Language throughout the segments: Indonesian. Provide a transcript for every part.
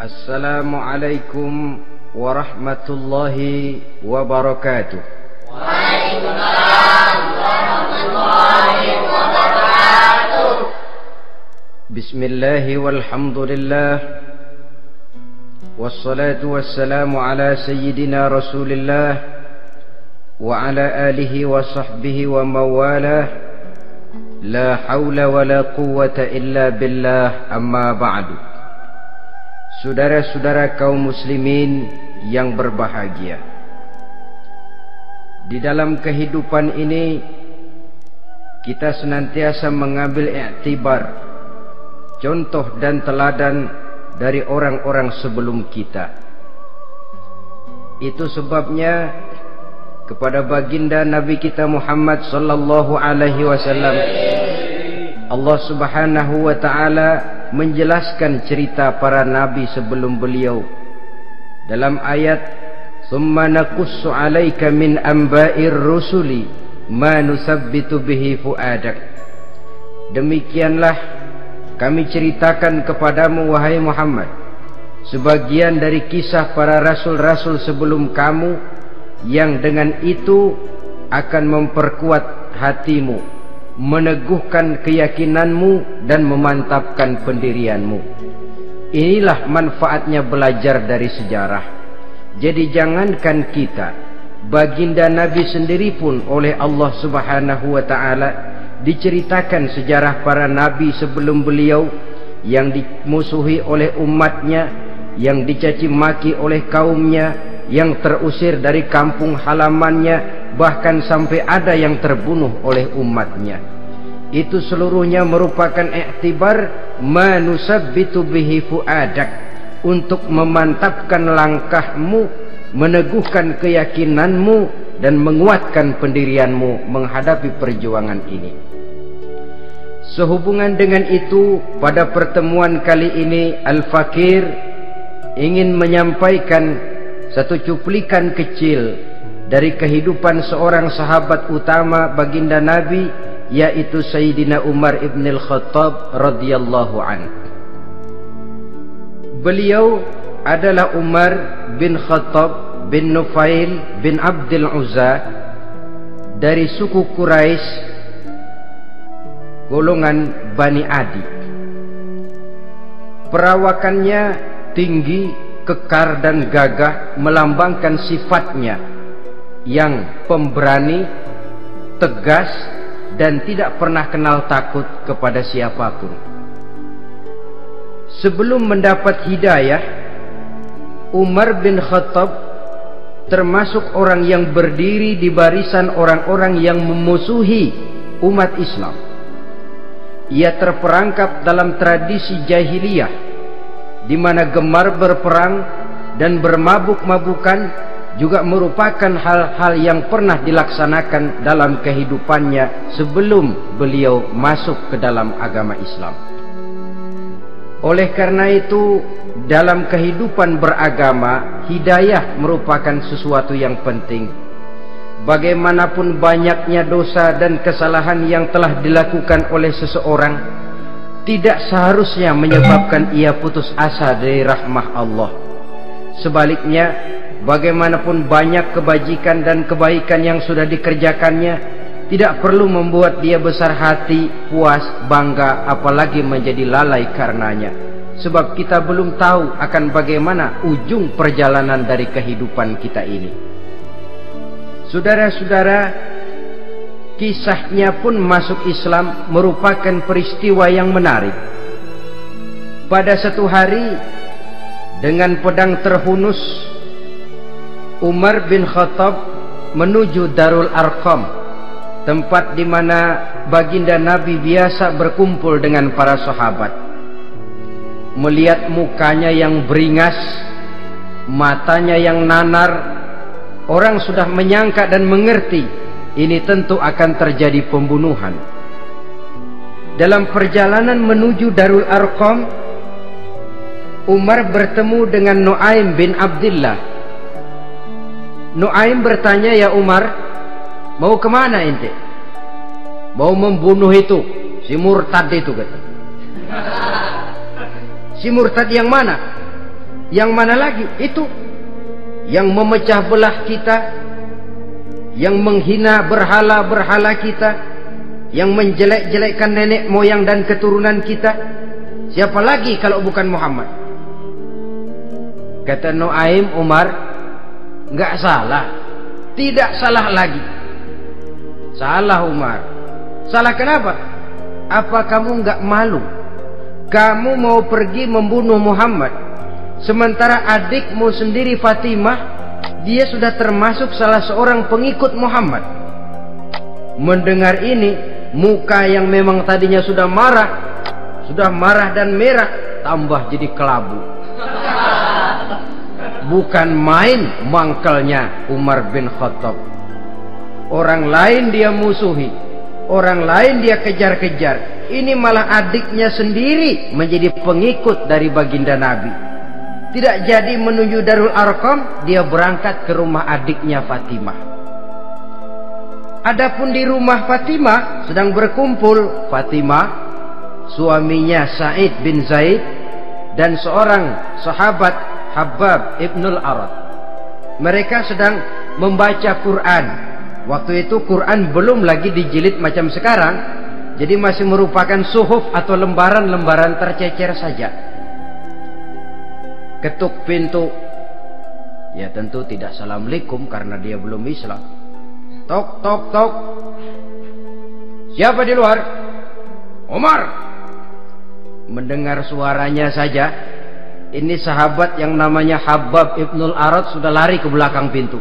Assalamualaikum warahmatullahi wabarakatuh. Waalaikumsalam warahmatullahi wabarakatuh. Bismillahi walhamdulillah, wassalatu wassalamu ala sayyidina rasulillah wa ala alihi wa sahbihi wa mawalah. La hawla wa la quwwata illa billah, amma ba'du. Saudara-saudara kaum muslimin yang berbahagia, di dalam kehidupan ini kita senantiasa mengambil iktibar, contoh dan teladan dari orang-orang sebelum kita. Itu sebabnya kepada baginda Nabi kita Muhammad sallallahu alaihi wasallam Allah Subhanahu wa taala menjelaskan cerita para nabi sebelum beliau dalam ayat "Tsumma naqussu 'alaika min amba'ir rusuli ma nusabbitu bihi fu'adak." Demikianlah kami ceritakan kepadamu wahai Muhammad sebagian dari kisah para rasul-rasul sebelum kamu, yang dengan itu akan memperkuat hatimu, meneguhkan keyakinanmu dan memantapkan pendirianmu. Inilah manfaatnya belajar dari sejarah. Jadi jangankan kita, baginda Nabi sendiri pun oleh Allah Subhanahu wa taala diceritakan sejarah para nabi sebelum beliau, yang dimusuhi oleh umatnya, yang dicaci maki oleh kaumnya, yang terusir dari kampung halamannya, bahkan sampai ada yang terbunuh oleh umatnya. Itu seluruhnya merupakan iktibar manusabbitu bihi fu'adak, untuk memantapkan langkahmu, meneguhkan keyakinanmu dan menguatkan pendirianmu menghadapi perjuangan ini. Sehubungan dengan itu, pada pertemuan kali ini Al-Fakir ingin menyampaikan satu cuplikan kecil dari kehidupan seorang sahabat utama baginda Nabi, yaitu Sayyidina Umar ibn al-Khattab radhiyallahu anhu. Beliau adalah Umar bin Khattab bin Nufail bin Abdul Uzza dari suku Quraisy, golongan Bani Adi. Perawakannya tinggi, kekar dan gagah, melambangkan sifatnya yang pemberani, tegas, dan tidak pernah kenal takut kepada siapapun. Sebelum mendapat hidayah, Umar bin Khattab termasuk orang yang berdiri di barisan orang-orang yang memusuhi umat Islam. Ia terperangkap dalam tradisi jahiliyah, di mana gemar berperang dan bermabuk-mabukan juga merupakan hal-hal yang pernah dilaksanakan dalam kehidupannya sebelum beliau masuk ke dalam agama Islam. Oleh karena itu, dalam kehidupan beragama, hidayah merupakan sesuatu yang penting. Bagaimanapun banyaknya dosa dan kesalahan yang telah dilakukan oleh seseorang, tidak seharusnya menyebabkan ia putus asa dari rahmah Allah. Sebaliknya, bagaimanapun banyak kebajikan dan kebaikan yang sudah dikerjakannya, tidak perlu membuat dia besar hati, puas, bangga, apalagi menjadi lalai karenanya. Sebab kita belum tahu akan bagaimana ujung perjalanan dari kehidupan kita ini. Saudara-saudara, kisahnya pun masuk Islam merupakan peristiwa yang menarik. Pada satu hari, dengan pedang terhunus, Umar bin Khattab menuju Darul Arqam, tempat di mana baginda Nabi biasa berkumpul dengan para sahabat. Melihat mukanya yang beringas, matanya yang nanar, orang sudah menyangka dan mengerti ini tentu akan terjadi pembunuhan. Dalam perjalanan menuju Darul Arqam, Umar bertemu dengan Nuaim bin Abdullah. Nuaim bertanya, "Ya Umar, mau kemana ente?" "Mau membunuh itu, si murtad itu," kata. "Si murtad yang mana?" Yang mana lagi? Itu yang memecah belah kita, yang menghina berhala-berhala kita, yang menjelek-jelekkan nenek moyang dan keturunan kita. Siapa lagi kalau bukan Muhammad? Kata Nuaim, Umar, enggak salah. Tidak salah lagi. Salah Umar. Salah kenapa? Apa kamu enggak malu? Kamu mau pergi membunuh Muhammad, sementara adikmu sendiri Fatimah, dia sudah termasuk salah seorang pengikut Muhammad. Mendengar ini, muka yang memang tadinya sudah marah dan merah, tambah jadi kelabu. Bukan main mangkelnya Umar bin Khattab. Orang lain dia musuhi, orang lain dia kejar-kejar. Ini malah adiknya sendiri menjadi pengikut dari baginda Nabi. Tidak jadi menuju Darul Arqam, dia berangkat ke rumah adiknya Fatimah. Adapun di rumah Fatimah sedang berkumpul Fatimah, suaminya Sa'id bin Zaid, dan seorang sahabat Habbab ibnul Arad. Mereka sedang membaca Quran. Waktu itu Quran belum lagi dijilid macam sekarang, jadi masih merupakan suhuf atau lembaran-lembaran tercecer saja. Ketuk pintu. Ya tentu tidak assalamualaikum karena dia belum Islam. Tok tok tok. Siapa di luar? Umar. Mendengar suaranya saja, ini sahabat yang namanya Habbab ibnul Arad sudah lari ke belakang pintu.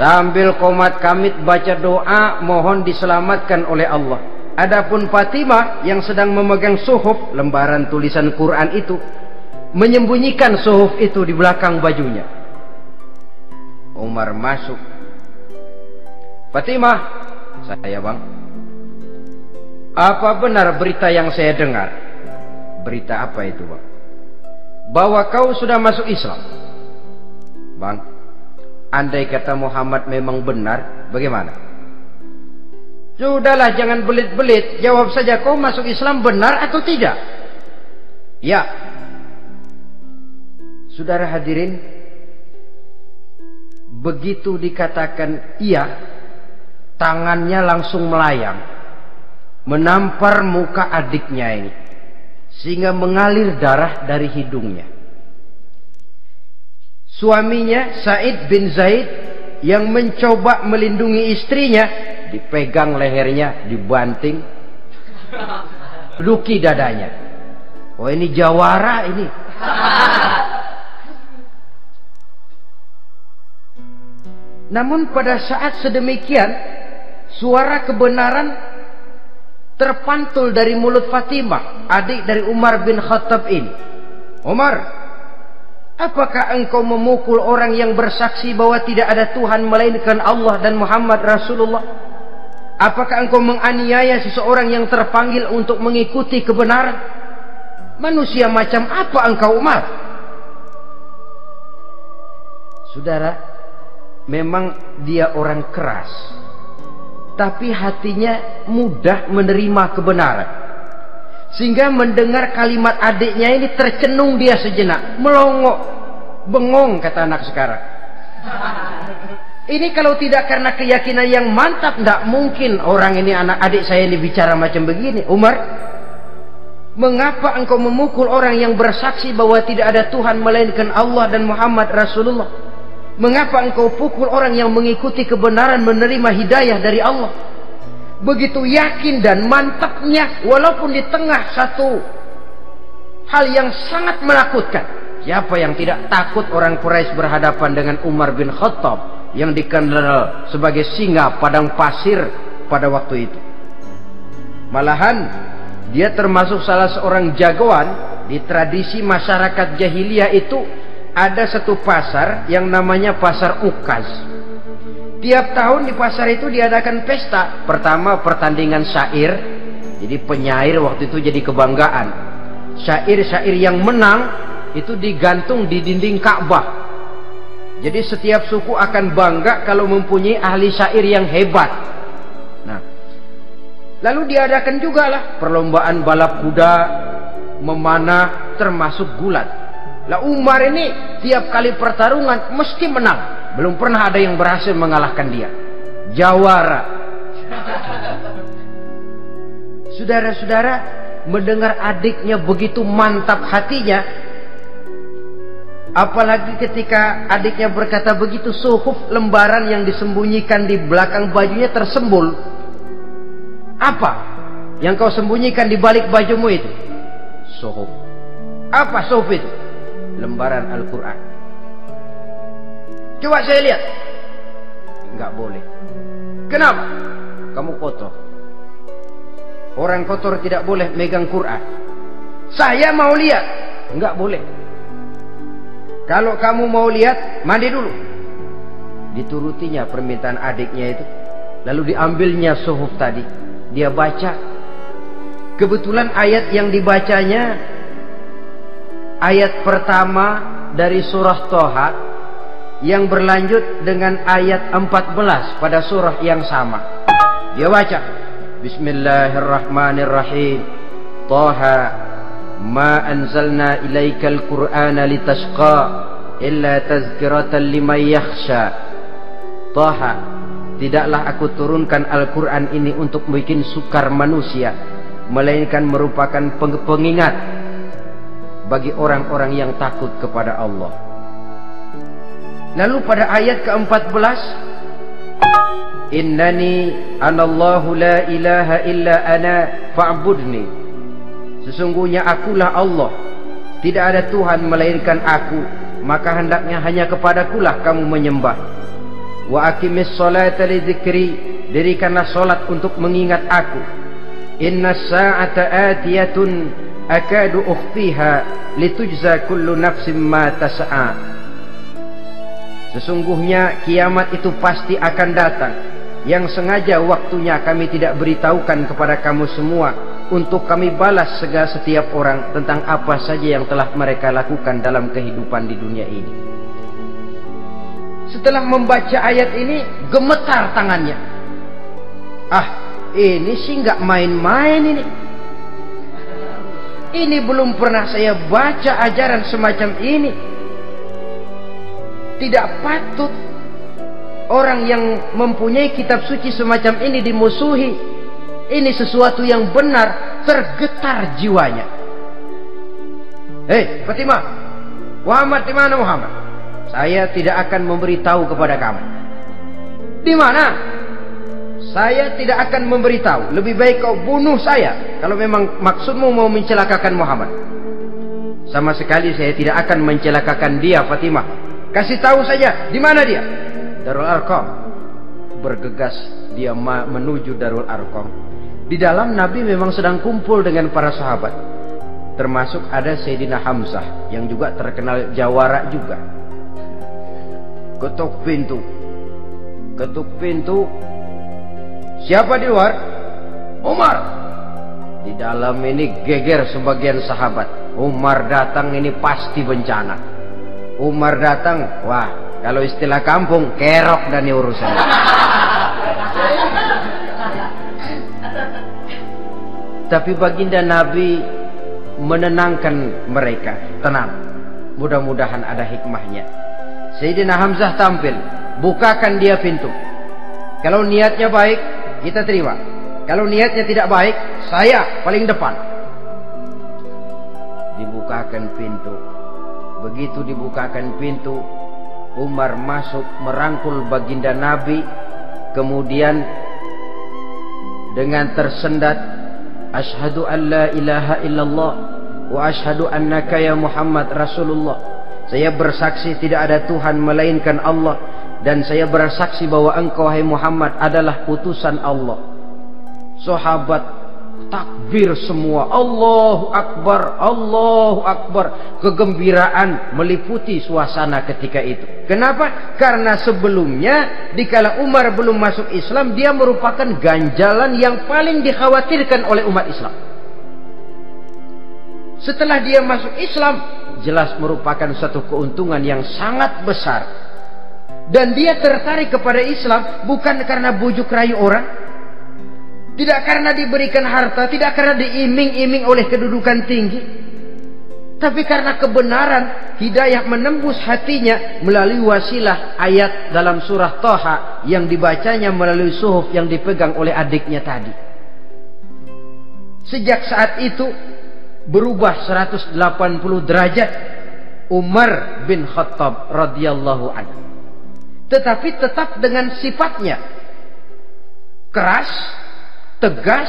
Sambil komat kamit baca doa mohon diselamatkan oleh Allah. Adapun Fatimah yang sedang memegang suhuf, lembaran tulisan Quran itu, menyembunyikan suhuf itu di belakang bajunya. Umar masuk. Fatimah, saya bang. Apa benar berita yang saya dengar? Berita apa itu bang? Bahwa kau sudah masuk Islam. Bang, andai kata Muhammad memang benar, bagaimana? Sudahlah, jangan belit-belit. Jawab saja, kau masuk Islam benar atau tidak? Ya. Saudara hadirin, begitu dikatakan iya, tangannya langsung melayang, menampar muka adiknya ini, sehingga mengalir darah dari hidungnya. Suaminya Sa'id bin Zaid yang mencoba melindungi istrinya, dipegang lehernya, dibanting, luki dadanya. Oh ini jawara ini. Namun pada saat sedemikian, suara kebenaran terpantul dari mulut Fatimah, adik dari Umar bin Khattab ini. Umar, apakah engkau memukul orang yang bersaksi bahwa tidak ada Tuhan melainkan Allah dan Muhammad Rasulullah? Apakah engkau menganiaya seseorang yang terpanggil untuk mengikuti kebenaran? Manusia macam apa engkau, Umar? Saudara, memang dia orang keras, tapi hatinya mudah menerima kebenaran. Sehingga mendengar kalimat adiknya ini tercenung dia sejenak, melongo, bengong kata anak sekarang. Ini kalau tidak karena keyakinan yang mantap, tidak mungkin orang ini, anak adik saya ini bicara macam begini. Umar, mengapa engkau memukul orang yang bersaksi bahwa tidak ada Tuhan melainkan Allah dan Muhammad Rasulullah? Mengapa engkau pukul orang yang mengikuti kebenaran, menerima hidayah dari Allah? Begitu yakin dan mantapnya, walaupun di tengah satu hal yang sangat menakutkan. Siapa yang tidak takut orang Quraisy berhadapan dengan Umar bin Khattab yang dikenal sebagai singa padang pasir pada waktu itu? Malahan dia termasuk salah seorang jagoan di tradisi masyarakat jahiliyah itu. Ada satu pasar yang namanya pasar Ukaz. Tiap tahun di pasar itu diadakan pesta. Pertama pertandingan syair. Jadi penyair waktu itu jadi kebanggaan. Syair-syair yang menang itu digantung di dinding Ka'bah. Jadi setiap suku akan bangga kalau mempunyai ahli syair yang hebat. Nah, lalu diadakan juga lah perlombaan balap kuda, memanah, termasuk gulat. Lah Umar ini tiap kali pertarungan mesti menang. Belum pernah ada yang berhasil mengalahkan dia. Jawara. Saudara-saudara, mendengar adiknya begitu mantap hatinya, apalagi ketika adiknya berkata begitu, suhuf, lembaran yang disembunyikan di belakang bajunya tersembul. Apa yang kau sembunyikan di balik bajumu itu? Suhuf. Apa suhuf itu? Lembaran Al-Quran. Coba saya lihat. Enggak boleh. Kenapa? Kamu kotor. Orang kotor tidak boleh megang Quran. Saya mau lihat. Enggak boleh. Kalau kamu mau lihat, mandi dulu. Diturutinya permintaan adiknya itu. Lalu diambilnya suhuf tadi. Dia baca. Kebetulan ayat yang dibacanya ayat pertama dari surah Toha yang berlanjut dengan ayat 14 pada surah yang sama. Dia baca, Bismillahirrahmanirrahim. Toha ma anzalna ilaikal Qur'ana litashqa illa tazkiratan liman yakhsha. Toha, tidaklah aku turunkan Al-Quran ini untuk bikin sukar manusia, melainkan merupakan pengingat bagi orang-orang yang takut kepada Allah. Lalu pada ayat ke-14, Innani anallahu la ilaha illa ana fa'budni. Sesungguhnya akulah Allah, tidak ada Tuhan melainkan aku, maka hendaknya hanya kepadakulah kamu menyembah. Wa aqimis sholata li dzikri, dirikanlah salat untuk mengingat aku. Inna sa'ata atiyatun akadu ukhfiha litujza kullu nafsin ma tas'a. Sesungguhnya kiamat itu pasti akan datang, yang sengaja waktunya kami tidak beritahukan kepada kamu semua, untuk kami balas setiap orang tentang apa saja yang telah mereka lakukan dalam kehidupan di dunia ini. Setelah membaca ayat ini, gemetar tangannya. Ah, ini sih nggak main-main ini. Ini belum pernah saya baca ajaran semacam ini. Tidak patut orang yang mempunyai kitab suci semacam ini dimusuhi. Ini sesuatu yang benar. Tergetar jiwanya. Hei Fatimah, Muhammad di mana Muhammad? Saya tidak akan memberitahu kepada kamu. Di mana? Saya tidak akan memberitahu. Lebih baik kau bunuh saya kalau memang maksudmu mau mencelakakan Muhammad. Sama sekali saya tidak akan mencelakakan dia, Fatimah. Kasih tahu saja, di mana dia? Darul Arqam. Bergegas dia menuju Darul Arqam. Di dalam Nabi memang sedang kumpul dengan para sahabat. Termasuk ada Sayyidina Hamzah yang juga terkenal jawara juga. Ketuk pintu. Ketuk pintu. Siapa di luar? Umar. Di dalam ini geger sebagian sahabat. Umar datang ini pasti bencana. Umar datang, wah, kalau istilah kampung, kerok dan urusan. Tapi baginda Nabi menenangkan mereka. Tenang, mudah-mudahan ada hikmahnya. Sayyidina Hamzah tampil, bukakan dia pintu. Kalau niatnya baik, kita terima. Kalau niatnya tidak baik, saya paling depan. Dibukakan pintu. Begitu dibukakan pintu, Umar masuk merangkul baginda Nabi. Kemudian dengan tersendat, Ashhadu an la ilaha illallah wa ashhadu annaka ya Muhammad Rasulullah. Saya bersaksi tidak ada Tuhan melainkan Allah, dan saya bersaksi bahwa engkau wahai Muhammad adalah utusan Allah. Sahabat takbir semua, Allahu Akbar, Allahu Akbar. Kegembiraan meliputi suasana ketika itu. Kenapa? Karena sebelumnya dikala Umar belum masuk Islam, dia merupakan ganjalan yang paling dikhawatirkan oleh umat Islam. Setelah dia masuk Islam, jelas merupakan satu keuntungan yang sangat besar. Dan dia tertarik kepada Islam bukan karena bujuk rayu orang, tidak karena diberikan harta, tidak karena diiming-iming oleh kedudukan tinggi, Tapi karena kebenaran, hidayah menembus hatinya melalui wasilah ayat dalam surah Thaha yang dibacanya melalui suhuf yang dipegang oleh adiknya tadi. Sejak saat itu berubah 180 derajat Umar bin Khattab radhiyallahu anhu. Tetapi tetap dengan sifatnya keras, tegas,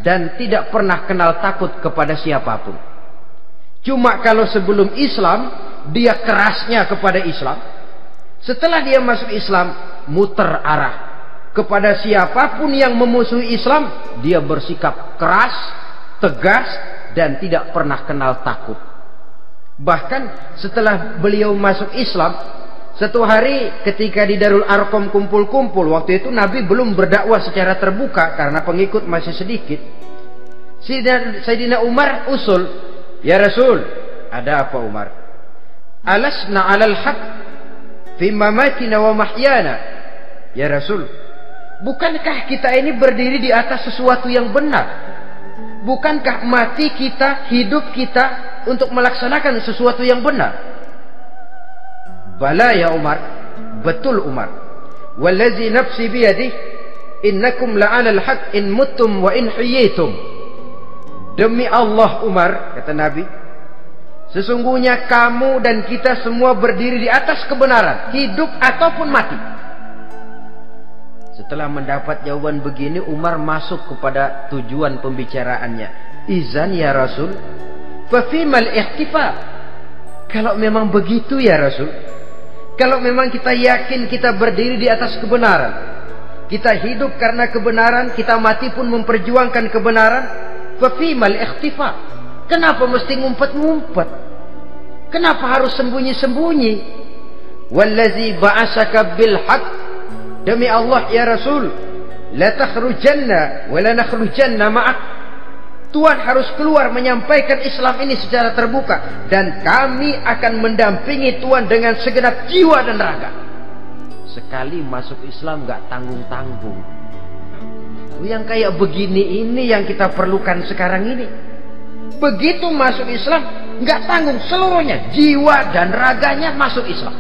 dan tidak pernah kenal takut kepada siapapun. Cuma kalau sebelum Islam dia kerasnya kepada Islam, setelah dia masuk Islam muter arah kepada siapapun yang memusuhi Islam, dia bersikap keras, tegas, dan tidak pernah kenal takut. Bahkan setelah beliau masuk Islam, satu hari ketika di Darul Arqam kumpul-kumpul, waktu itu Nabi belum berdakwah secara terbuka karena pengikut masih sedikit. Sayyidina Umar usul, "Ya Rasul, ada apa Umar? Alasna 'alal haq fi mamatina wa mahyana?" Ya Rasul, bukankah kita ini berdiri di atas sesuatu yang benar? Bukankah mati kita, hidup kita untuk melaksanakan sesuatu yang benar? Bala ya Umar, betul Umar. Wallazi nafsi biyadihi innakum la'alal haq in muttum wa in hiyitum. Demi Allah Umar, kata Nabi, sesungguhnya kamu dan kita semua berdiri di atas kebenaran, hidup ataupun mati. Setelah mendapat jawaban begini, Umar masuk kepada tujuan pembicaraannya. Izan ya Rasul, fa fimal ihtifa. Kalau memang begitu ya Rasul, kalau memang kita yakin kita berdiri di atas kebenaran, kita hidup karena kebenaran, kita mati pun memperjuangkan kebenaran, fa fimal ihtifa. Kenapa mesti ngumpet-ngumpet? Kenapa harus sembunyi-sembunyi? Wallazi ba'asaka bil haqq, demi Allah ya Rasul, la takhrujanna wa la nakhrujanna ma'ak. Tuhan harus keluar menyampaikan Islam ini secara terbuka, dan kami akan mendampingi Tuhan dengan segenap jiwa dan raga. Sekali masuk Islam gak tanggung-tanggung. Yang kayak begini ini yang kita perlukan sekarang ini. Begitu masuk Islam gak tanggung, seluruhnya jiwa dan raganya masuk Islam.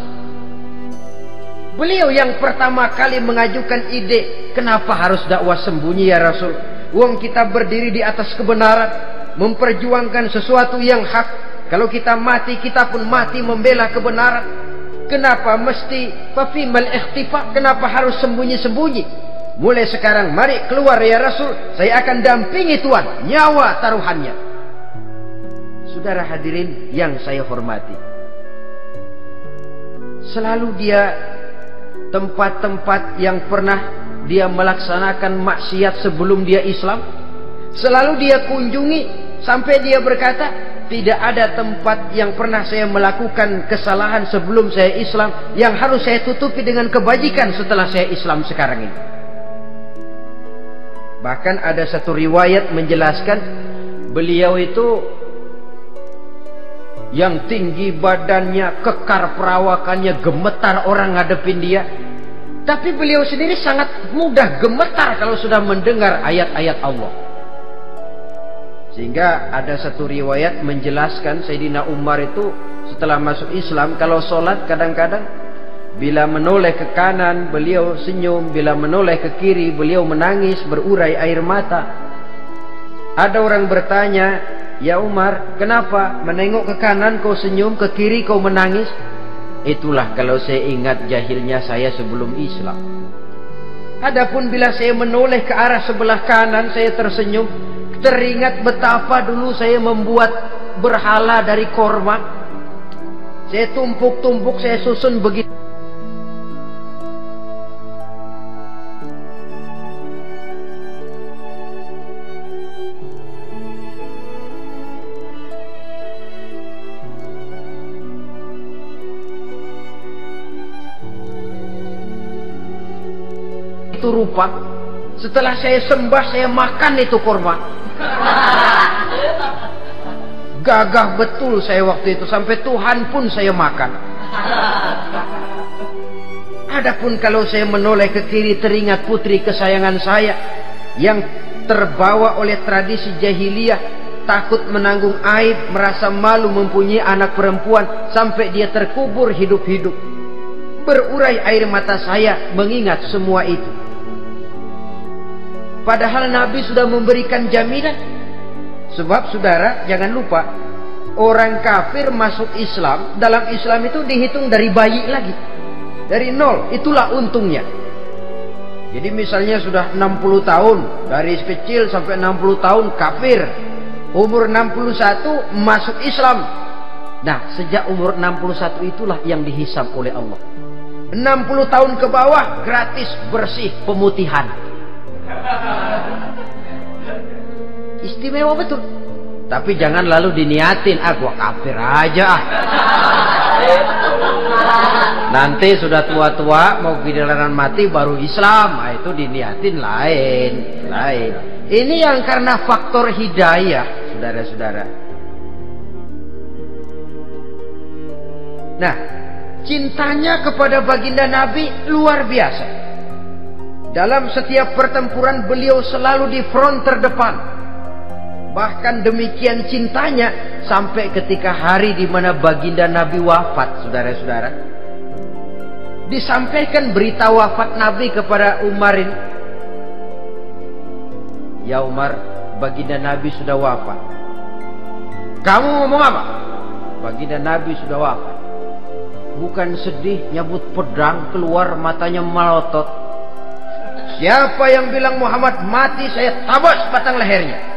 Beliau yang pertama kali mengajukan ide, kenapa harus dakwah sembunyi ya Rasul? Wong kita berdiri di atas kebenaran, memperjuangkan sesuatu yang hak. Kalau kita mati, kita pun mati membela kebenaran. Kenapa mesti fafimal ikhtifa? Kenapa harus sembunyi-sembunyi? Mulai sekarang mari keluar ya Rasul, saya akan dampingi Tuhan, nyawa taruhannya. Saudara hadirin yang saya hormati, selalu dia tempat-tempat yang pernah dia melaksanakan maksiat sebelum dia Islam, selalu dia kunjungi sampai dia berkata, tidak ada tempat yang pernah saya melakukan kesalahan sebelum saya Islam yang harus saya tutupi dengan kebajikan setelah saya Islam sekarang ini. Bahkan ada satu riwayat menjelaskan beliau itu yang tinggi badannya, kekar perawakannya, gemetar orang ngadepin dia. Tapi beliau sendiri sangat mudah gemetar kalau sudah mendengar ayat-ayat Allah. Sehingga ada satu riwayat menjelaskan Sayyidina Umar itu setelah masuk Islam, kalau sholat kadang-kadang bila menoleh ke kanan beliau senyum, bila menoleh ke kiri beliau menangis berurai air mata. Ada orang bertanya, ya Umar, kenapa menengok ke kanan kau senyum, ke kiri kau menangis? Itulah kalau saya ingat jahilnya saya sebelum Islam. Adapun bila saya menoleh ke arah sebelah kanan saya tersenyum, teringat betapa dulu saya membuat berhala dari korma. Saya tumpuk-tumpuk, saya susun begitu. Itu rupa. Setelah saya sembah, saya makan itu korma. Gagah betul saya waktu itu, sampai Tuhan pun saya makan. Adapun kalau saya menoleh ke kiri, teringat putri kesayangan saya yang terbawa oleh tradisi jahiliyah, takut menanggung aib, merasa malu mempunyai anak perempuan, sampai dia terkubur hidup-hidup. Berurai air mata saya mengingat semua itu. Padahal Nabi sudah memberikan jaminan. Sebab saudara, jangan lupa, orang kafir masuk Islam, dalam Islam itu dihitung dari bayi lagi, dari nol. Itulah untungnya. Jadi misalnya sudah 60 tahun, dari kecil sampai 60 tahun kafir, umur 61 masuk Islam. Nah, sejak umur 61 itulah yang dihisab oleh Allah. 60 tahun ke bawah gratis bersih pemutihan. Istimewa betul. Tapi jangan lalu diniatin, gua kafir aja. Nanti sudah tua-tua mau giliran mati baru Islam. Nah, itu diniatin lain. Ini yang karena faktor hidayah, saudara-saudara. Nah, cintanya kepada baginda Nabi luar biasa. Dalam setiap pertempuran beliau selalu di front terdepan. Bahkan demikian cintanya sampai ketika hari di mana baginda Nabi wafat, saudara-saudara. Disampaikan berita wafat Nabi kepada Umarin. Ya Umar, baginda Nabi sudah wafat. Kamu ngomong apa? Baginda Nabi sudah wafat. Bukan sedih, nyabut pedang, keluar matanya melotot. Siapa yang bilang Muhammad mati, saya tabas batang lehernya.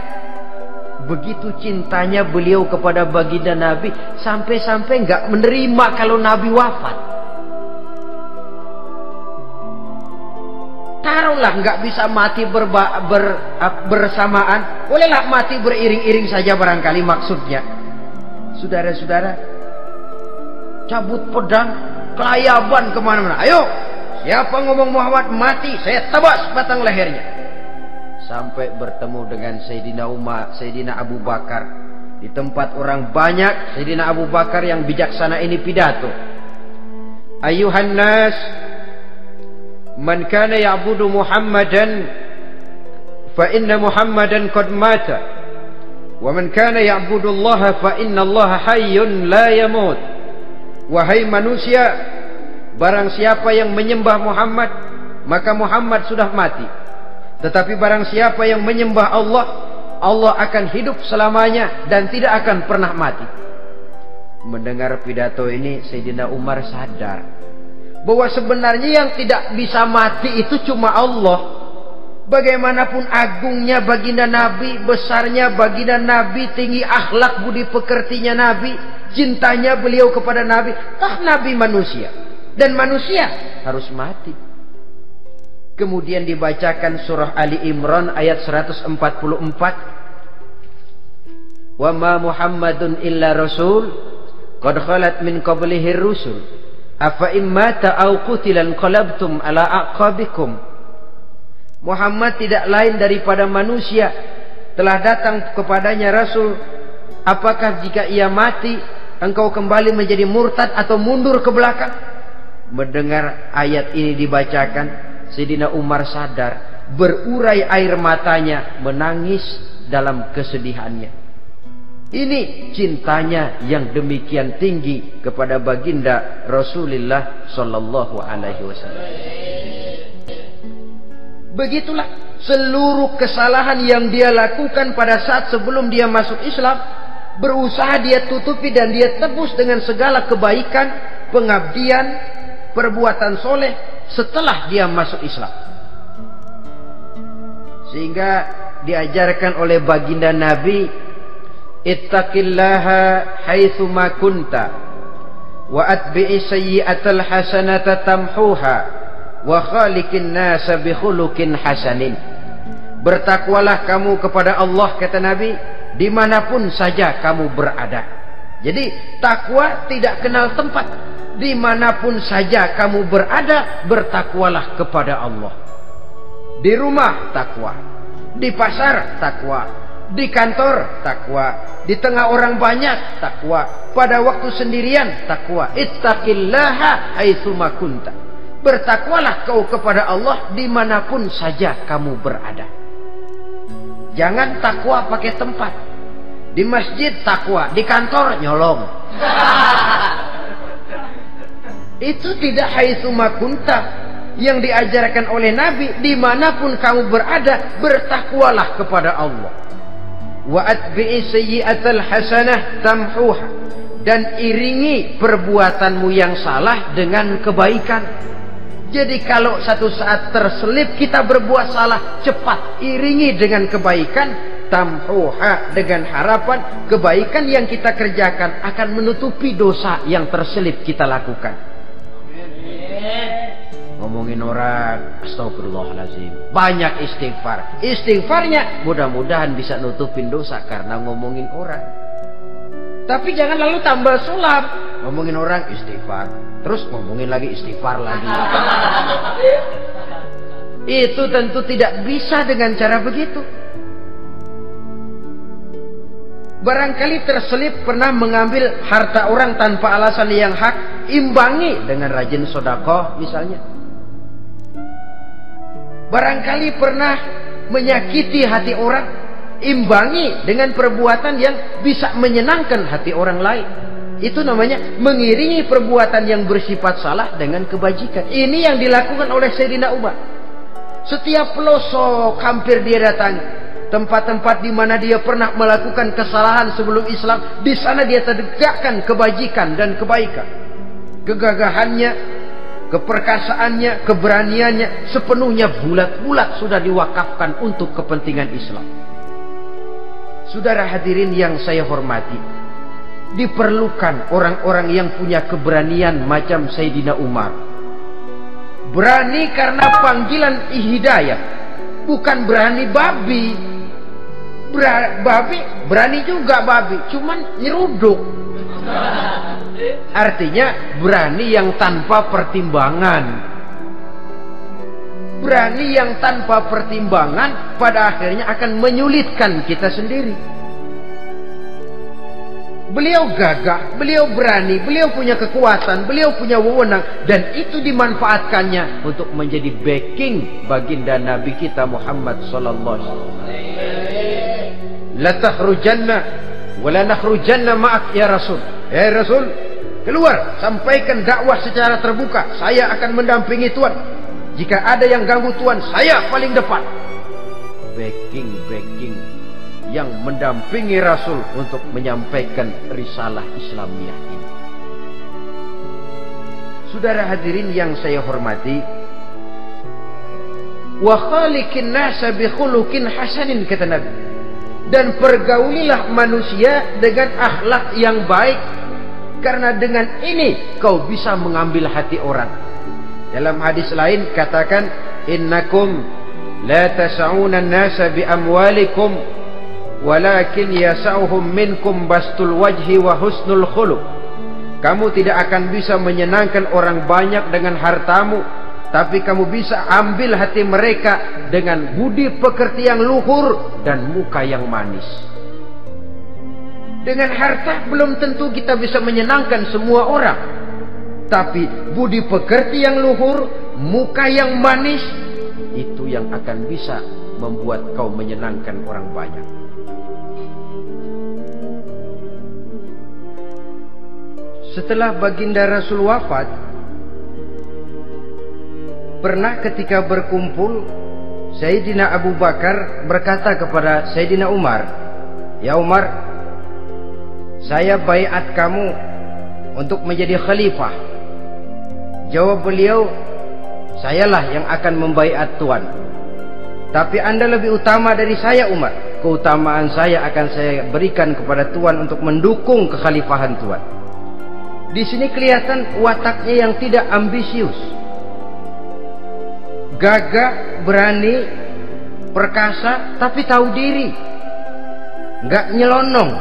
Begitu cintanya beliau kepada baginda Nabi, sampai-sampai nggak menerima kalau Nabi wafat. Taruhlah nggak bisa mati bersamaan, bolehlah mati beriring-iring saja barangkali maksudnya. Saudara-saudara, cabut pedang, kelayaban kemana-mana. Ayo, siapa ngomong Muhammad mati, saya tebas batang lehernya. Sampai bertemu dengan Sayyidina Umar, Sayyidina Abu Bakar. Di tempat orang banyak, Sayyidina Abu Bakar yang bijaksana ini pidato. Ayuhan nas, man kana ya'budu Muhammadan, fa inna Muhammadan qad mata. Wa man kana ya'budu Allah, fa inna Allah hayyun la yamut. Wahai manusia, barang siapa yang menyembah Muhammad, maka Muhammad sudah mati. Tetapi barang siapa yang menyembah Allah, Allah akan hidup selamanya dan tidak akan pernah mati. Mendengar pidato ini, Sayyidina Umar sadar bahwa sebenarnya yang tidak bisa mati itu cuma Allah. Bagaimanapun agungnya baginda Nabi, besarnya baginda Nabi, tinggi akhlak budi pekertinya Nabi, cintanya beliau kepada Nabi, toh Nabi manusia dan manusia harus mati. Kemudian dibacakan surah Ali Imran ayat 144. Wa ma Muhammadun illa rasul qad khalat min qablihi rusul afa immata aw qutilan qalabtum ala aqabikum. Muhammad tidak lain daripada manusia, telah datang kepadanya rasul. Apakah jika ia mati engkau kembali menjadi murtad atau mundur ke belakang? Mendengar ayat ini dibacakan, Sayyidina Umar sadar, berurai air matanya, menangis dalam kesedihannya. Ini cintanya yang demikian tinggi kepada baginda Rasulullah sallallahu alaihi wasallam. Begitulah seluruh kesalahan yang dia lakukan pada saat sebelum dia masuk Islam, berusaha dia tutupi dan dia tebus dengan segala kebaikan, pengabdian, perbuatan soleh setelah dia masuk Islam. Sehingga diajarkan oleh baginda Nabi, ittaqillaha haitsu ma kunta wa atbi'i sayyi'atal hasanata tamhuha wa khaliqin nasa bi khuluqin hasanin. Bertakwalah kamu kepada Allah, kata Nabi, dimanapun saja kamu berada. Jadi takwa tidak kenal tempat. Dimanapun saja kamu berada, bertakwalah kepada Allah. Di rumah takwa, di pasar takwa, di kantor takwa, di tengah orang banyak takwa, pada waktu sendirian takwa. Ittaqillaha haitsu ma kunta. Bertakwalah kau kepada Allah dimanapun saja kamu berada. Jangan takwa pakai tempat. Di masjid takwa, di kantor nyolong. Itu tidak haitsu makunta. Yang diajarkan oleh Nabi, dimanapun kamu berada, bertakwalah kepada Allah. Wa atbi'i sayyi'atal hasanah tamhuha, dan iringi perbuatanmu yang salah dengan kebaikan. Jadi kalau satu saat terselip kita berbuat salah, cepat iringi dengan kebaikan, tamhuha, dengan harapan kebaikan yang kita kerjakan akan menutupi dosa yang terselip kita lakukan. Ngomongin orang, astagfirullahaladzim, banyak istighfar. Istighfarnya mudah-mudahan bisa nutupin dosa karena ngomongin orang. Tapi jangan lalu tambah sulap. Ngomongin orang istighfar, terus ngomongin lagi istighfar lagi. Itu tentu tidak bisa dengan cara begitu. Barangkali terselip pernah mengambil harta orang tanpa alasan yang hak, imbangi dengan rajin sedekah misalnya. Barangkali pernah menyakiti hati orang, imbangi dengan perbuatan yang bisa menyenangkan hati orang lain. Itu namanya mengiringi perbuatan yang bersifat salah dengan kebajikan. Ini yang dilakukan oleh Sayyidina Umar. Setiap pelosok hampir dia datangi, tempat-tempat di mana dia pernah melakukan kesalahan sebelum Islam, di sana dia tegakkan kebajikan dan kebaikan. Kegagahannya, keperkasaannya, keberaniannya sepenuhnya bulat-bulat sudah diwakafkan untuk kepentingan Islam. Saudara hadirin yang saya hormati, diperlukan orang-orang yang punya keberanian macam Sayyidina Umar. Berani karena panggilan hidayah, bukan berani babi. Babi berani juga babi, cuman nyeruduk. Artinya berani yang tanpa pertimbangan. Berani yang tanpa pertimbangan pada akhirnya akan menyulitkan kita sendiri. Beliau gagah, beliau berani, beliau punya kekuatan, beliau punya wewenang, dan itu dimanfaatkannya untuk menjadi backing baginda Nabi kita Muhammad sallallahu alaihi wasallam. La takhrujanna wa la nakhrujanna ma'ak ya Rasul. Ya Rasul, keluar, sampaikan dakwah secara terbuka. Saya akan mendampingi Tuhan. Jika ada yang ganggu Tuhan, saya paling depan. Backing yang mendampingi Rasul untuk menyampaikan risalah Islamiyah ini. Saudara hadirin yang saya hormati, wa khaliqin nasa bi khuluqin hasanin, kata Nabi. Dan pergaulilah manusia dengan akhlak yang baik, karena dengan ini kau bisa mengambil hati orang. Dalam hadis lain katakan, innakum la tas'una an-nasa bi amwalikum walakin yas'uhum minkum bastul wajhi wa husnul khuluq. Kamu tidak akan bisa menyenangkan orang banyak dengan hartamu, tapi kamu bisa ambil hati mereka dengan budi pekerti yang luhur dan muka yang manis. Dengan harta belum tentu kita bisa menyenangkan semua orang, tapi budi pekerti yang luhur, muka yang manis, itu yang akan bisa membuat kau menyenangkan orang banyak. Setelah baginda Rasul wafat, pernah ketika berkumpul, Sayyidina Abu Bakar berkata kepada Sayyidina Umar, ya Umar, saya baiat kamu untuk menjadi khalifah. Jawab beliau, sayalah yang akan membaiat Tuan. Tapi Anda lebih utama dari saya Umar. Keutamaan saya akan saya berikan kepada Tuan untuk mendukung kekhalifahan Tuan. Di sini kelihatan wataknya yang tidak ambisius. Gagah, berani, perkasa, tapi tahu diri. Enggak nyelonong.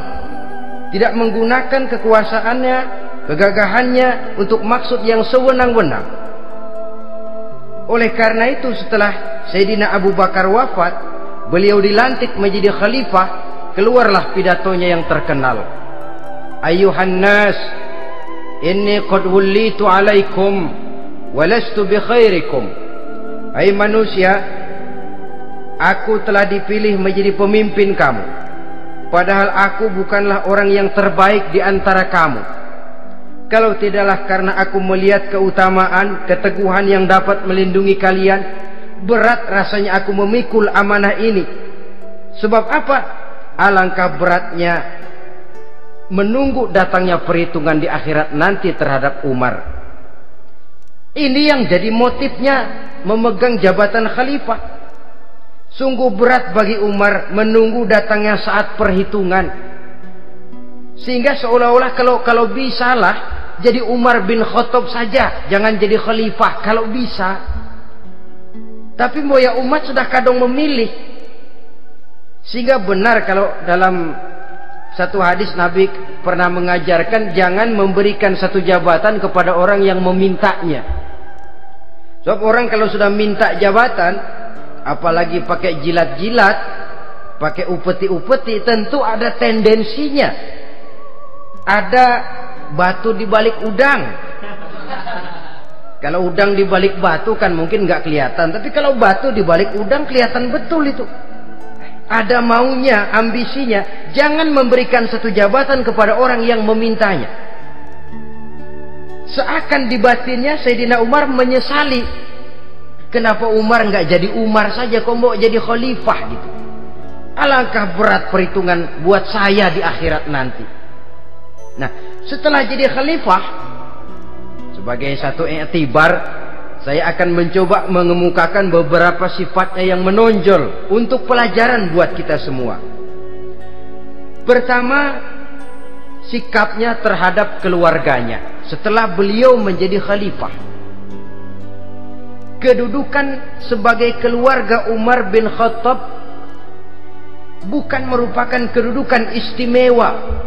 Tidak menggunakan kekuasaannya, kegagahannya untuk maksud yang sewenang-wenang. Oleh karena itu setelah Sayyidina Abu Bakar wafat, beliau dilantik menjadi khalifah, keluarlah pidatonya yang terkenal. Ayuhan nas, inni qad wullitu alaikum walastu bi khairikum. Hai manusia, aku telah dipilih menjadi pemimpin kamu. padahal aku bukanlah orang yang terbaik di antara kamu. Kalau tidaklah karena aku melihat keutamaan, keteguhan yang dapat melindungi kalian, berat rasanya aku memikul amanah ini. Sebab apa? Alangkah beratnya menunggu datangnya perhitungan di akhirat nanti terhadap Umar. Ini yang jadi motifnya memegang jabatan khalifah. Sungguh berat bagi Umar menunggu datangnya saat perhitungan. Sehingga seolah-olah kalau bisalah jadi Umar bin Khattab saja, jangan jadi khalifah kalau bisa. Tapi moya umat sudah kadang memilih. Sehingga benar kalau dalam satu hadis Nabi pernah mengajarkan jangan memberikan satu jabatan kepada orang yang memintanya. Sebab orang kalau sudah minta jabatan, apalagi pakai jilat-jilat, pakai upeti-upeti, tentu ada tendensinya. Ada batu di balik udang. Kalau udang di balik batu kan mungkin nggak kelihatan, tapi kalau batu di balik udang kelihatan betul itu. Ada maunya, ambisinya. Jangan memberikan satu jabatan kepada orang yang memintanya. Seakan di batinnya Sayyidina Umar menyesali. Kenapa Umar nggak jadi Umar saja, kok mau jadi khalifah gitu. Alangkah berat perhitungan buat saya di akhirat nanti. Nah, setelah jadi khalifah, sebagai satu i'tibar, saya akan mencoba mengemukakan beberapa sifatnya yang menonjol untuk pelajaran buat kita semua. Pertama, sikapnya terhadap keluarganya setelah beliau menjadi khalifah. Kedudukan sebagai keluarga Umar bin Khattab bukan merupakan kedudukan istimewa.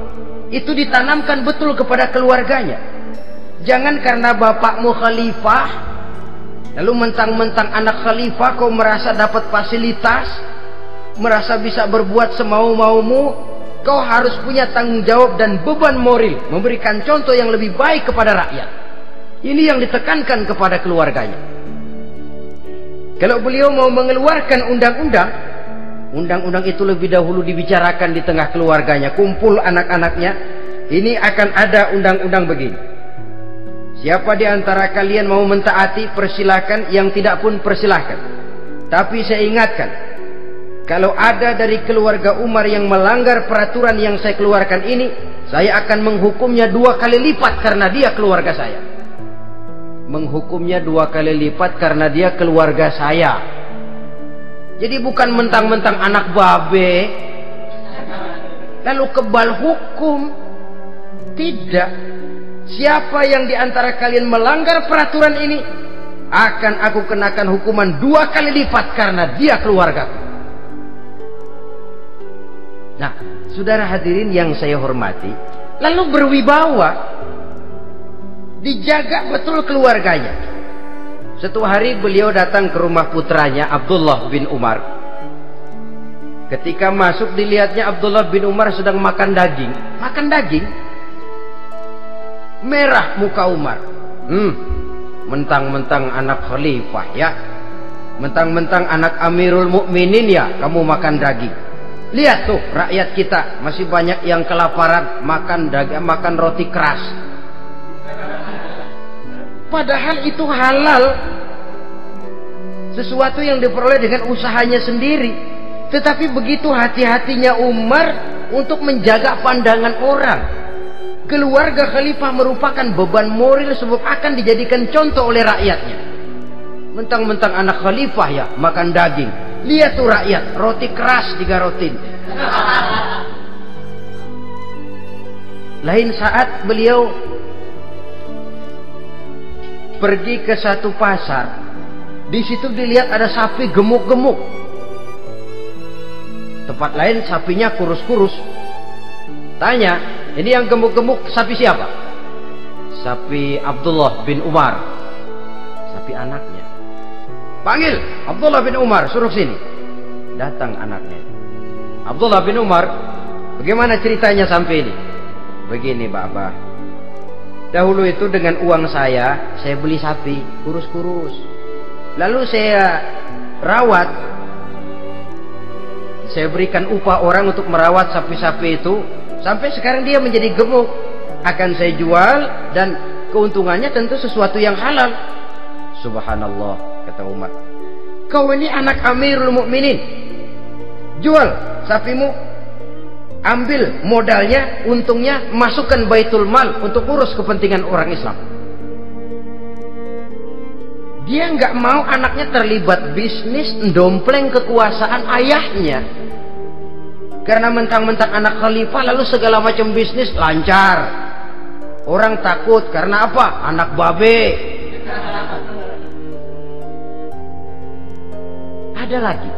Itu ditanamkan betul kepada keluarganya. Jangan karena bapakmu khalifah, lalu mentang-mentang anak khalifah kau merasa dapat fasilitas, merasa bisa berbuat semau-maumu. Kau harus punya tanggung jawab dan beban moral, memberikan contoh yang lebih baik kepada rakyat. Ini yang ditekankan kepada keluarganya. Kalau beliau mau mengeluarkan undang-undang, undang-undang itu lebih dahulu dibicarakan di tengah keluarganya, kumpul anak-anaknya. Ini akan ada undang-undang begini. Siapa di antara kalian mau mentaati, persilakan. Yang tidak pun persilakan. Tapi saya ingatkan, kalau ada dari keluarga Umar yang melanggar peraturan yang saya keluarkan ini, saya akan menghukumnya 2 kali lipat karena dia keluarga saya. Menghukumnya 2 kali lipat karena dia keluarga saya. Jadi bukan mentang-mentang anak babe lalu kebal hukum. Tidak. Siapa yang diantara kalian melanggar peraturan ini, akan aku kenakan hukuman 2 kali lipat karena dia keluargaku. Nah, saudara hadirin yang saya hormati, lalu berwibawa, dijaga betul keluarganya. Suatu hari beliau datang ke rumah putranya Abdullah bin Umar. Ketika masuk dilihatnya Abdullah bin Umar sedang makan daging. Makan daging. Merah muka Umar. Mentang-mentang anak khalifah ya. Mentang-mentang anak Amirul Mukminin ya, kamu makan daging. Lihat tuh rakyat kita masih banyak yang kelaparan, makan daging, makan roti keras. Padahal itu halal. Sesuatu yang diperoleh dengan usahanya sendiri. Tetapi begitu hati-hatinya Umar untuk menjaga pandangan orang. Keluarga khalifah merupakan beban moral sebab akan dijadikan contoh oleh rakyatnya. Mentang-mentang anak khalifah ya makan daging. Lihat tuh rakyat, roti keras digarotin. Lain saat beliau pergi ke satu pasar. Di situ dilihat ada sapi gemuk-gemuk. Tempat lain sapinya kurus-kurus. Tanya, ini yang gemuk-gemuk sapi siapa? Sapi Abdullah bin Umar. Sapi anaknya. Panggil Abdullah bin Umar, suruh sini. Datang anaknya. Abdullah bin Umar, bagaimana ceritanya sampai ini? Begini Bapak. Dahulu itu dengan uang saya beli sapi kurus-kurus. Lalu saya rawat. saya berikan upah orang untuk merawat sapi-sapi itu. Sampai sekarang dia menjadi gemuk. Akan saya jual dan keuntungannya tentu sesuatu yang halal. Subhanallah, kata Umar. Kau ini anak Amirul Mukminin. Jual sapimu, ambil modalnya, untungnya, masukkan baitul mal untuk urus kepentingan orang Islam. Dia nggak mau anaknya terlibat bisnis, ndompleng kekuasaan ayahnya. Karena mentang-mentang anak khalifah lalu segala macam bisnis lancar. Orang takut karena apa? Anak babe. Ada lagi.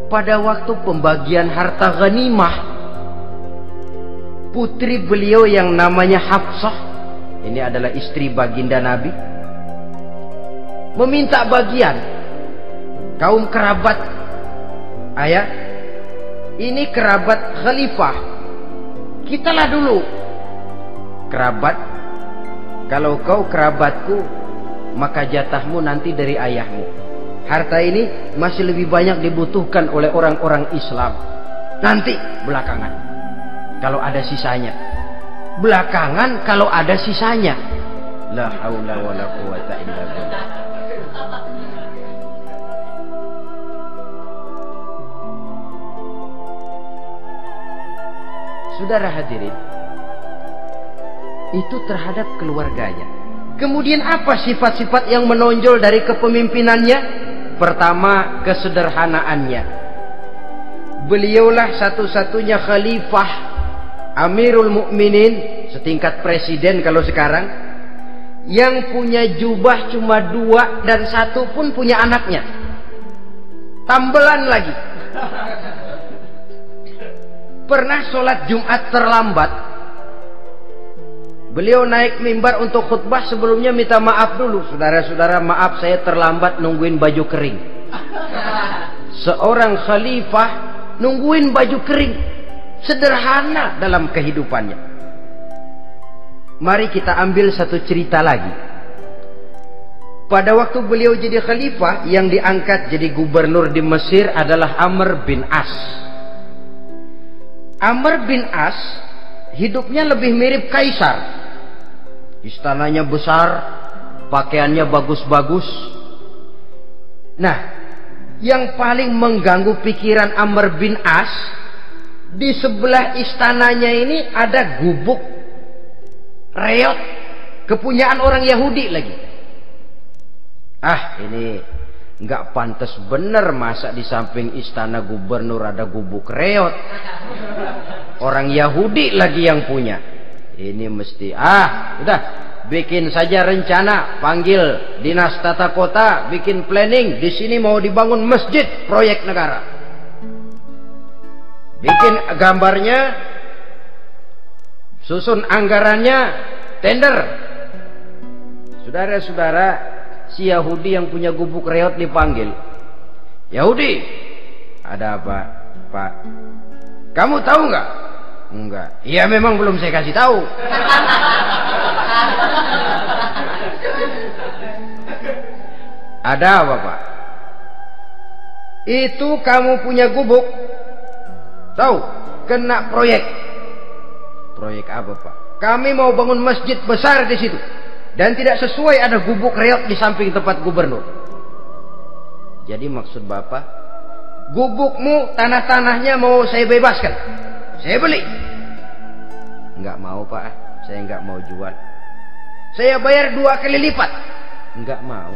Pada waktu pembagian harta ghanimah, putri beliau yang namanya Hafsah, ini adalah istri baginda Nabi, meminta bagian. Kaum kerabat ayah, ini kerabat khalifah, kitalah dulu kerabat. Kalau kau kerabatku, maka jatahmu nanti dari ayahmu. Harta ini masih lebih banyak dibutuhkan oleh orang-orang Islam. Nanti belakangan, kalau ada sisanya. Belakangan kalau ada sisanya. La haula wala quwata illa billah. Saudara hadirin, itu terhadap keluarganya. Kemudian apa sifat-sifat yang menonjol dari kepemimpinannya? Pertama, kesederhanaannya. Beliaulah satu-satunya khalifah, Amirul Mukminin, setingkat presiden kalau sekarang, yang punya jubah cuma 2 dan 1 pun punya anaknya. Tambelan lagi. Pernah sholat Jumat terlambat. Beliau naik mimbar untuk khutbah, sebelumnya minta maaf dulu. Saudara-saudara, maaf saya terlambat nungguin baju kering. Seorang khalifah nungguin baju kering. Sederhana dalam kehidupannya. Mari kita ambil satu cerita lagi. Pada waktu beliau jadi khalifah, yang diangkat jadi gubernur di Mesir adalah Amr bin As. Amr bin As hidupnya lebih mirip kaisar. Istananya besar, pakaiannya bagus-bagus. Nah, yang paling mengganggu pikiran Amr bin As, di sebelah istananya ini ada gubuk reot, kepunyaan orang Yahudi lagi. Ah, ini nggak pantas bener, masa di samping istana gubernur ada gubuk reot. Orang Yahudi lagi yang punya. Ini mesti, udah, bikin saja rencana, panggil dinas tata kota, bikin planning. Di sini mau dibangun masjid, proyek negara. Bikin gambarnya, susun anggarannya, tender. Saudara-saudara, si Yahudi yang punya gubuk reot dipanggil. Yahudi, ada apa, Pak? Kamu tahu nggak? Enggak. Iya, memang belum saya kasih tahu. Ada apa, Pak? Itu kamu punya gubuk. Tahu? Kena proyek. Proyek apa, Pak? Kami mau bangun masjid besar di situ. Dan tidak sesuai ada gubuk reot di samping tempat gubernur. Jadi maksud Bapak, gubukmu, tanah-tanahnya mau saya bebaskan. Saya beli. Enggak mau, Pak. Saya enggak mau jual. Saya bayar 2 kali lipat. Enggak mau.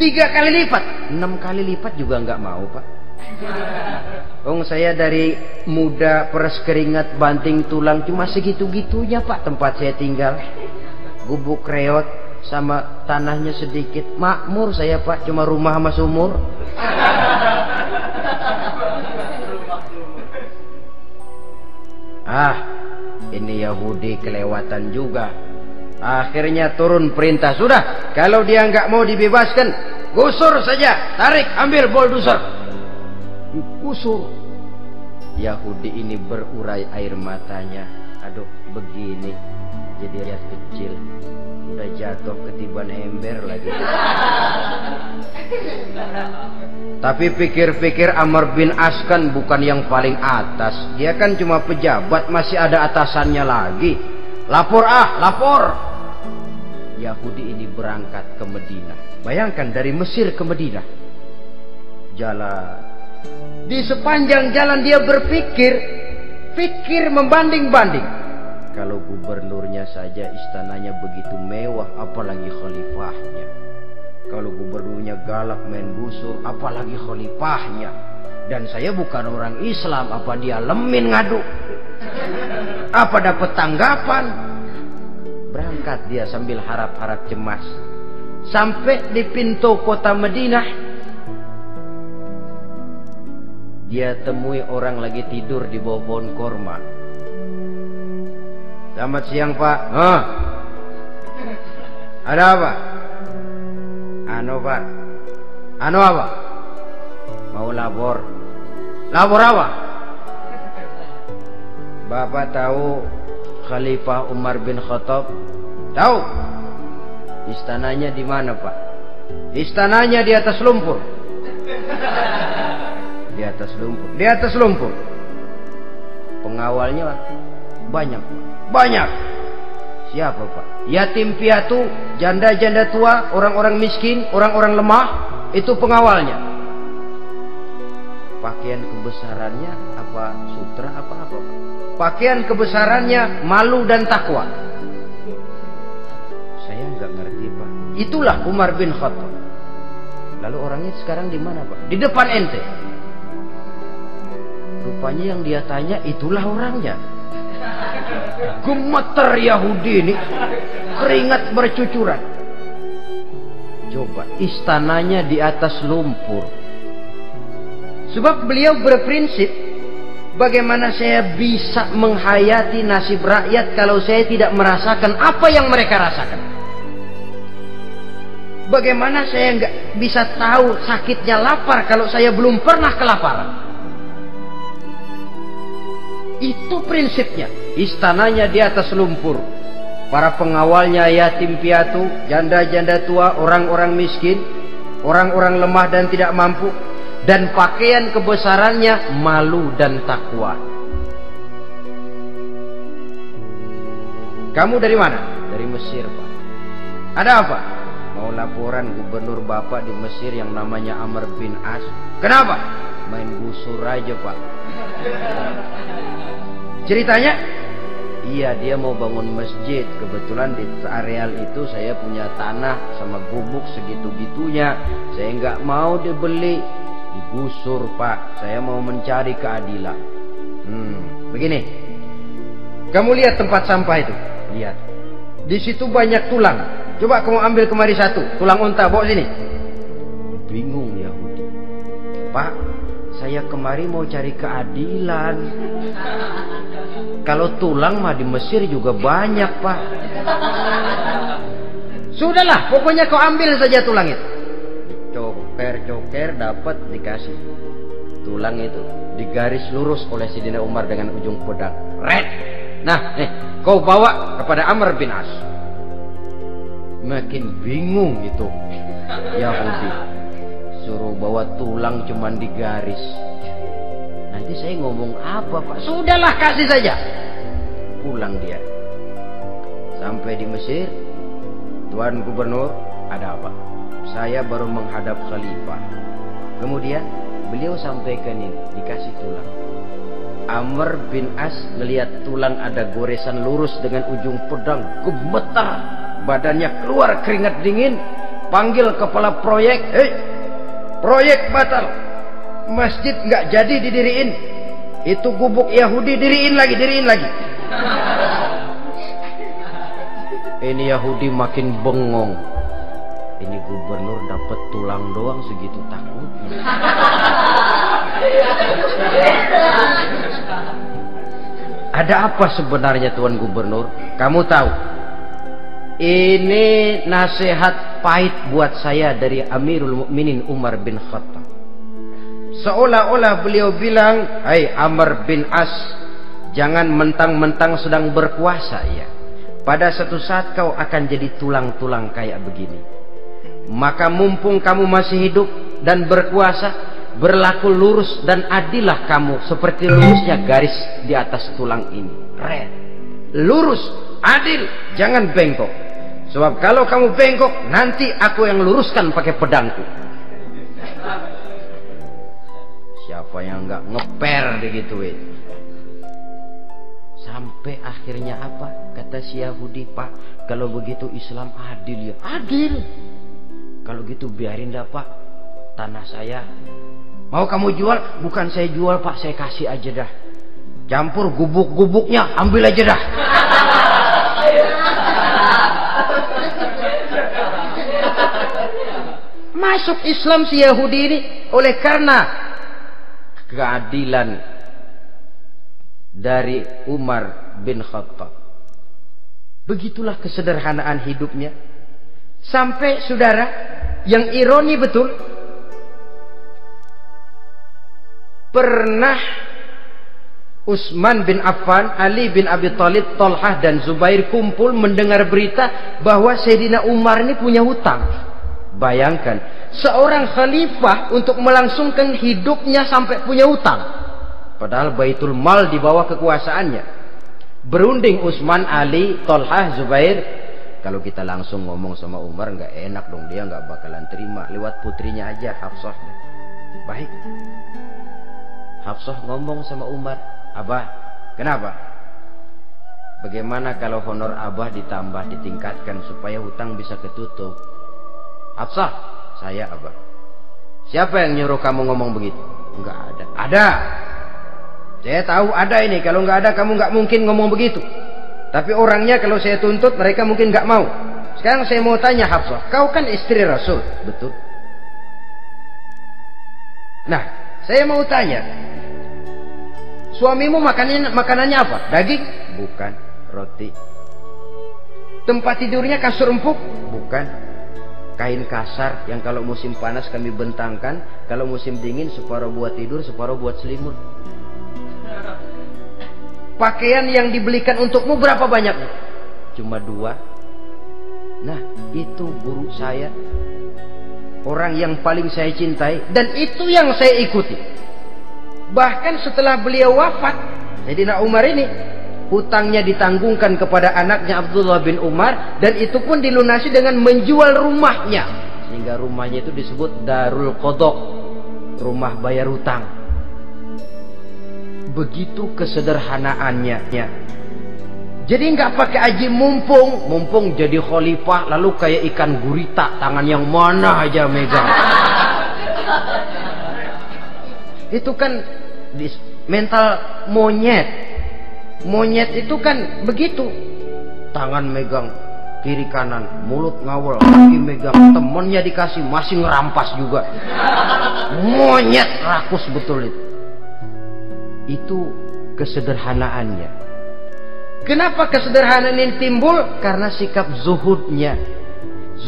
3 kali lipat. 6 kali lipat juga enggak mau, Pak. Saya dari muda peres keringat banting tulang cuma segitu-gitunya, Pak, tempat saya tinggal. Gubuk reot sama tanahnya sedikit. Makmur saya, Pak, cuma rumah sama sumur. Ini Yahudi kelewatan juga. Akhirnya turun perintah, sudah, kalau dia nggak mau dibebaskan, gusur saja, tarik, ambil bulldozer. Gusur. Yahudi ini berurai air matanya. Aduh, begini. jadi rakyat kecil. Udah jatuh ketiban ember lagi. Tapi pikir-pikir Amr bin As kan bukan yang paling atas. Dia kan cuma pejabat, masih ada atasannya lagi. Lapor lapor. Yahudi ini berangkat ke Madinah. Bayangkan dari Mesir ke Madinah. Jalan. Di sepanjang jalan dia pikir membanding-banding. Kalau gubernurnya saja istananya begitu mewah, apalagi khalifahnya. Kalau gubernurnya galak main gusur, apalagi khalifahnya. Dan saya bukan orang Islam, apa dia lemin ngadu? Apa dapat tanggapan? Berangkat dia sambil harap-harap cemas. Sampai di pintu kota Madinah, dia temui orang lagi tidur di bawah pohon korma. Selamat siang, Pak. Ada apa? Pak. Apa? Mau lapor. Lapor apa? Bapak tahu Khalifah Umar bin Khattab? Tahu? Istananya di mana, Pak? Istananya di atas lumpur. Di atas lumpur. Di atas lumpur. Pengawalnya banyak. Banyak. Siapa, Pak? Yatim piatu, janda-janda tua, orang-orang miskin, orang-orang lemah, itu pengawalnya. Pakaian kebesarannya apa sutra apa, Pak? Pakaian kebesarannya malu dan takwa. Saya nggak ngerti, Pak. Itulah Umar bin Khattab. Lalu orangnya sekarang di mana, Pak? Di depan ente. Rupanya yang dia tanya itulah orangnya. Gemeter Yahudi ini, keringat bercucuran. Coba, istananya di atas lumpur. Sebab beliau berprinsip, bagaimana saya bisa menghayati nasib rakyat kalau saya tidak merasakan apa yang mereka rasakan? Bagaimana saya nggak bisa tahu sakitnya lapar kalau saya belum pernah kelaparan? Itu prinsipnya. Istananya di atas lumpur. Para pengawalnya yatim piatu, janda-janda tua, orang-orang miskin, orang-orang lemah dan tidak mampu. Dan pakaian kebesarannya malu dan takwa. Kamu dari mana? Dari Mesir, Pak. Ada apa? Mau laporan gubernur Bapak di Mesir yang namanya Amr bin As. Kenapa? Main gusur aja, Pak. Ceritanya? Iya, dia mau bangun masjid. Kebetulan di areal itu saya punya tanah sama gubuk segitu-gitunya. Saya nggak mau dibeli, digusur, Pak. Saya mau mencari keadilan. Begini. Kamu lihat tempat sampah itu? Lihat. Di situ banyak tulang. Coba kamu ambil kemari satu. Tulang unta, bawa sini. Bingung Yahudi. Pak, saya kemari mau cari keadilan. Kalau tulang mah di Mesir juga banyak, Pak. Sudahlah, pokoknya kau ambil saja tulang itu. Coker dapat dikasih. Tulang itu digaris lurus oleh Sidina Umar dengan ujung pedang. Red. Nah, kau bawa kepada Amr bin As. Makin bingung itu Yahudi. Suruh bawa tulang cuman digaris. Nanti saya ngomong apa, Pak? Sudahlah, kasih saja. Pulang dia. Sampai di Mesir. Tuan Gubernur, ada apa? Saya baru menghadap Khalifah. Kemudian beliau sampaikan ini, dikasih tulang. Amr bin As melihat tulang ada goresan lurus dengan ujung pedang, gemetar. Badannya keluar keringat dingin. Panggil kepala proyek. Proyek batal. Masjid nggak jadi didiriin. Itu gubuk Yahudi diriin lagi. Ini Yahudi makin bengong. Ini gubernur dapat tulang doang segitu takutnya. Ada apa sebenarnya, Tuan Gubernur? Kamu tahu? Ini nasihat pahit buat saya dari Amirul Mukminin Umar bin Khattab. Seolah-olah beliau bilang, "Hai Amr bin As, jangan mentang-mentang sedang berkuasa ya. pada satu saat kau akan jadi tulang-tulang kayak begini. Maka mumpung kamu masih hidup dan berkuasa, berlaku lurus dan adillah kamu seperti lurusnya garis di atas tulang ini. Red. Lurus, adil, jangan bengkok. Sebab kalau kamu bengkok, nanti aku yang luruskan pakai pedangku. Siapa yang nggak ngeper digituin? Sampai akhirnya apa? Kata si Yahudi, Pak, kalau begitu Islam adil ya. Adil. Kalau gitu biarin dah Pak, tanah saya. Mau kamu jual? Bukan saya jual Pak, saya kasih aja dah. Campur gubuk-gubuknya, ambil aja dah. Masuk Islam si Yahudi ini oleh karena keadilan dari Umar bin Khattab. Begitulah kesederhanaan hidupnya. Sampai saudara, yang ironi betul, pernah Utsman bin Affan, Ali bin Abi Thalib, Thalhah dan Zubair kumpul mendengar berita bahwa Sayyidina Umar ini punya hutang. Bayangkan, seorang khalifah untuk melangsungkan hidupnya sampai punya hutang. Padahal Baitul Mal di bawah kekuasaannya. Berunding Utsman, Ali, Thalhah, Zubair. Kalau kita langsung ngomong sama Umar nggak enak dong, dia nggak bakalan terima. Lewat putrinya aja, Hafsah. Baik. Hafsah ngomong sama Umar, Abah, kenapa? Bagaimana kalau honor Abah ditambah, ditingkatkan supaya hutang bisa ketutup? Hafsah, saya Abah. Siapa yang nyuruh kamu ngomong begitu? Enggak ada. Ada. Saya tahu ada ini. Kalau nggak ada, kamu nggak mungkin ngomong begitu. Tapi orangnya kalau saya tuntut, mereka mungkin nggak mau. Sekarang saya mau tanya Hafsah, kau kan istri Rasul, betul? Nah, saya mau tanya, suamimu makanannya apa? Daging? Bukan. Roti. Tempat tidurnya kasur empuk? Bukan. Kain kasar yang kalau musim panas kami bentangkan, kalau musim dingin separuh buat tidur, separuh buat selimut. Pakaian yang dibelikan untukmu berapa banyaknya? Cuma 2. Nah, itu guru saya, orang yang paling saya cintai, dan itu yang saya ikuti. Bahkan setelah beliau wafat, Sayyidina Umar ini hutangnya ditanggungkan kepada anaknya Abdullah bin Umar, dan itu pun dilunasi dengan menjual rumahnya, sehingga rumahnya itu disebut Darul Qadha, rumah bayar hutang. Begitu kesederhanaannya. Jadi nggak pakai aji mumpung jadi khalifah lalu kayak ikan gurita, tangan yang mana aja megang. Itu kan mental monyet. Monyet itu kan begitu, tangan megang kiri kanan, mulut ngawal, kaki megang, temennya dikasih masih ngerampas juga. Monyet rakus betul itu. Itu kesederhanaannya. Kenapa kesederhanaan ini timbul? Karena sikap zuhudnya.